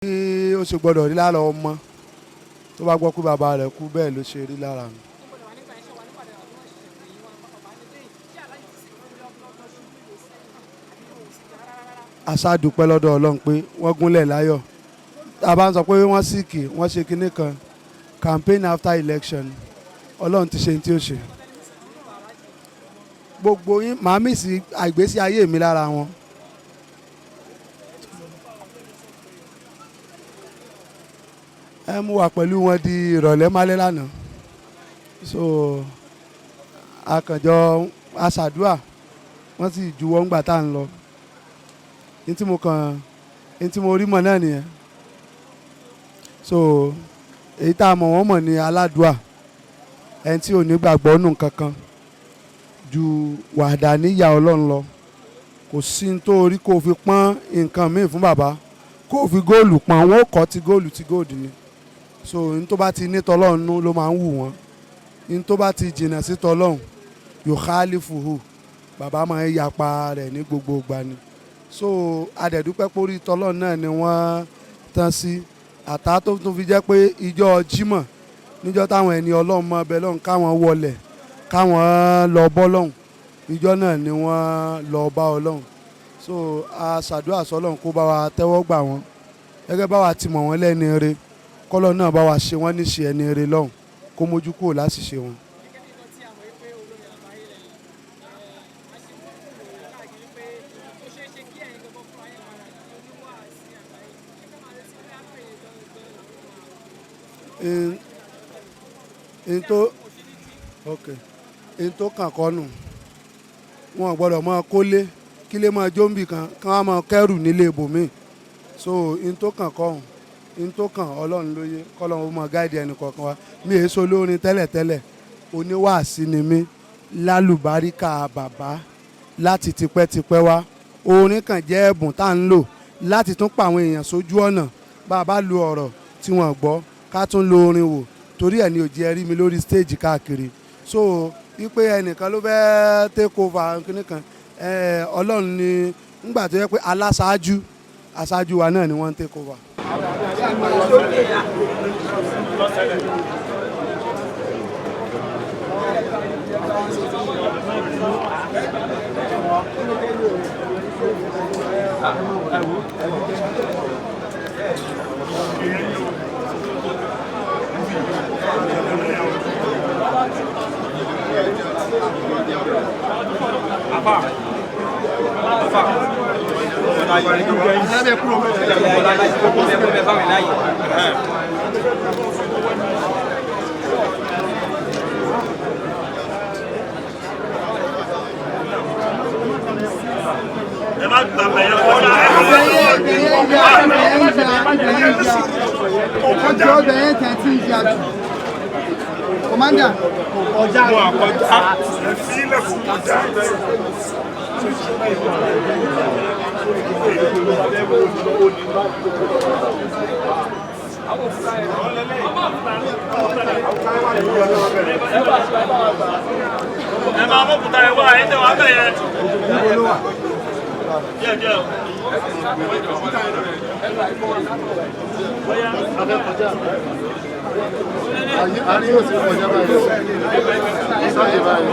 bí ó ṣe gbọ́dọ̀ rí lára ọmọ tó bá gbọ́ pé bàbá rẹ̀ kú bẹ́ẹ̀ ló ṣe rí lára mi. àṣà dúpẹ́ lọ́dọ̀ Ọlọ́run pé wọ́n gúnlẹ̀ láyọ̀. tá a bá ń sọ pé wọ́n síkì wọ́n ṣe kinní kan campaign after election Ọlọ́run ti ṣe ní tí ó ṣe. gbogbo yín màá mí sí àìgbésí ayé mi lára wọn. mú wa pẹ̀lú wọn di ìrọ̀lẹ́ málẹ́ lánàá so akànjọ aṣàdúà wọ́n sì juwọ́ ńgbà tá à ń lọ ní tí mo rí mọ̀ náà nìyẹn so èyí tá a mọ̀ wọ́n mọ̀ ní aládùà ẹni tí ò ní gbàgbọ́ nù kankan ju wàdàníyà Ọlọ́run lọ kò sí ní tó rí kó fi pọ́n nǹkan míì fún bàbá kó fi góòlù pọ́n wọn ó kọ́ ti góòlù ti góòdù ni so n tó bá ti ní tọlọ́run nú ló máa ń wù wọ́n n tó bá ti jìnnà sí tọlọ́run yukhalifuhu bàbá máa ń yapa rẹ̀ ní gbogbo ìgbà ni so adẹ̀dúpẹ́ pórí tọlọ́run náà ni wọ́n tán sí àtà tó tún fi jẹ́ pé ìjọ Jímọ̀ níjọ́ táwọn ẹni Ọlọ́run mọ ọbẹ̀ lọ́hùn káwọn wọlẹ̀ káwọn lọ bọ́ lọ́hùn ìjọ náà ni wọ́n lọ bá Ọlọ́run so a ṣàdúrà sọ́lọ́run kó bá wa tẹ́wọ́ gbà wọ́n gẹ́gẹ́ bá wa ti mọ̀ wọ́n lẹ́ni rere kọ́lọ́ náà bá wa ṣe wọ́n níṣe ẹni rere lọ́hùn kó mójú kúrò láṣìṣe wọn. n tó kàn kọ́nù wọn gbọ́dọ̀ máa kólé kílé máa jóńbì kan kán wá máa kẹ́rù nílé ibòmíì so n tó kàn kọ́hùn n tó kàn Ọlọ́run lóye kọ́lọ́run ó mọ gáìdì ẹnì kọ̀ọ̀kan wa mi èé so lórin tẹ́lẹ̀tẹ́lẹ̀ oníwàásí ni mí lálùbáríkà bàbá láti tipẹ́tipẹ́ wá orin kan jẹ́ ẹ̀bùn tá à ń lò láti tún pa àwọn èèyàn sójú ọ̀nà bá a bá lo ọ̀rọ̀ tí wọ́n gbọ́ ká tún lo orin wò torí ẹ̀ ní òjì ẹ rí mi lórí stage káàkiri so wípé ẹnìkan ló fẹ́ take over nìkan Ọlọ́run ni ńgbà tó yẹ pé aṣáájú wa náà ni wọ́n ń take over. Commander, ẹ máa mú kùtà ẹ wá ẹ tẹ wá bẹ̀ yẹn. díẹ̀ díẹ̀. àní yóò ti kọjá báyìí sáyé báyìí.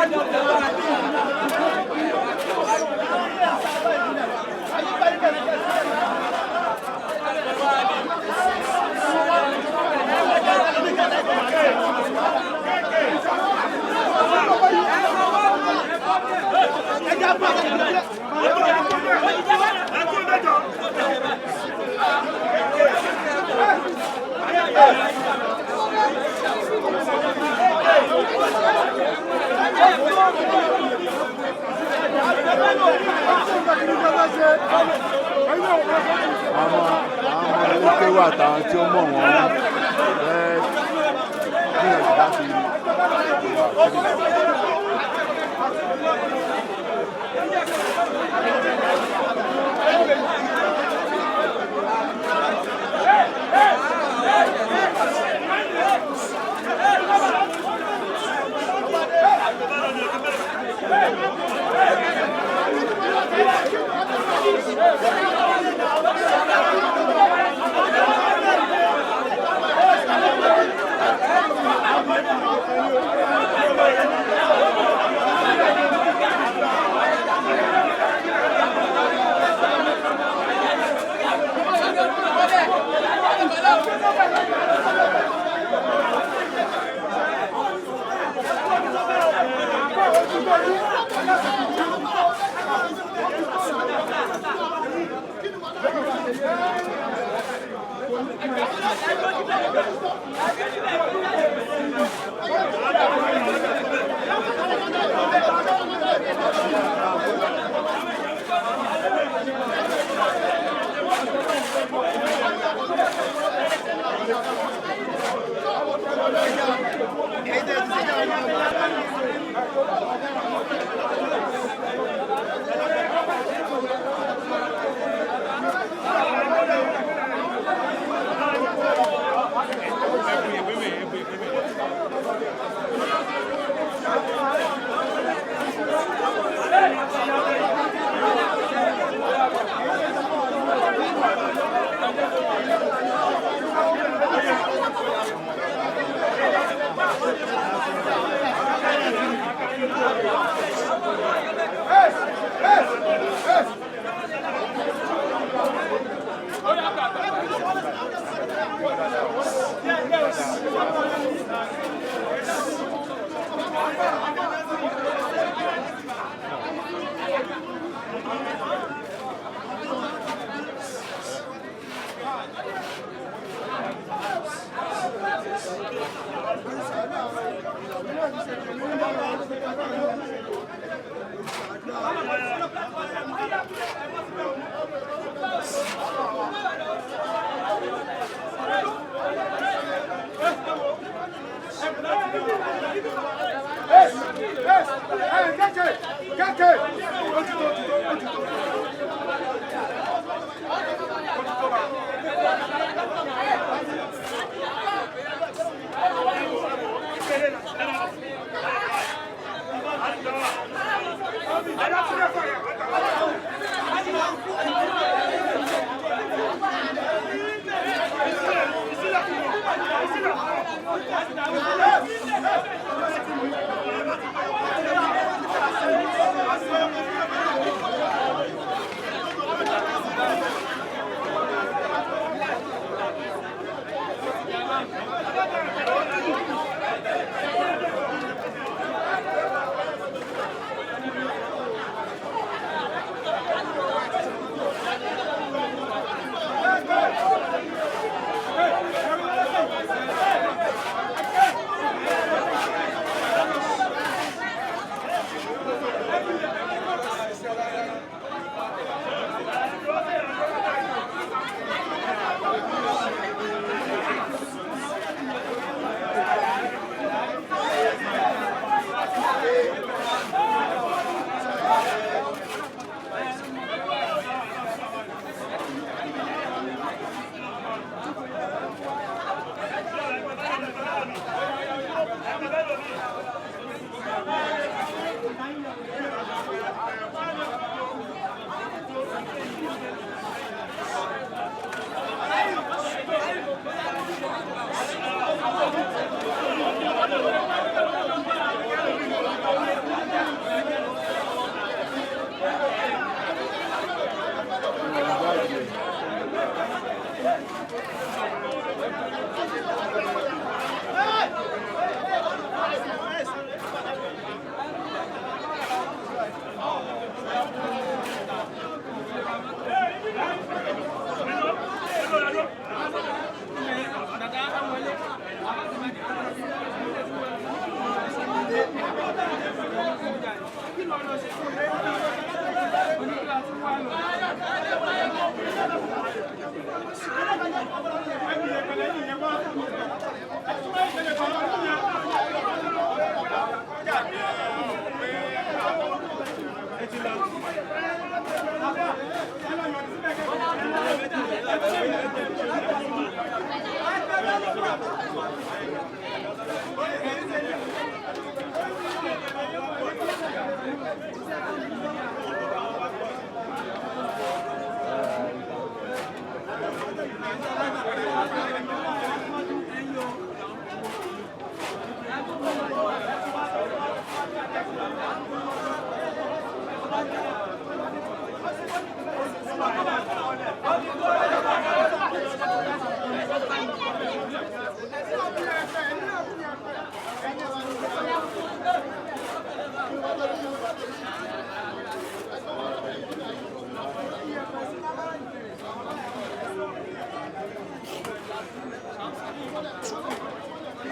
Thank you. àwọn ilé kéwà àtàwọn tí ó mọ̀ wọ́n gbìyànjú láti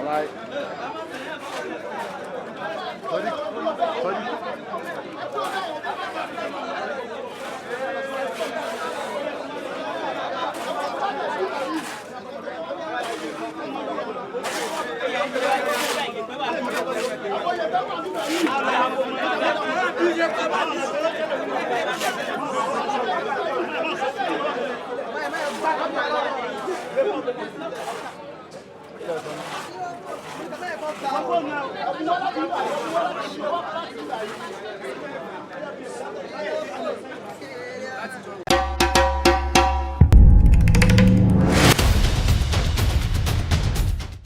Alright. Sorry.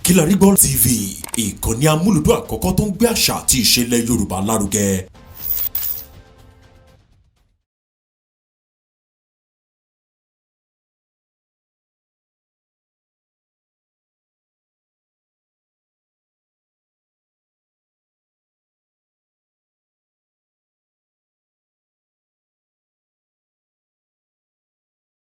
Kilarigbo TV, ìkànnì amúlùdún àkọ́kọ́ tó ń gbé àṣà àti ìṣẹ̀lẹ̀ Yorùbá lárugẹ.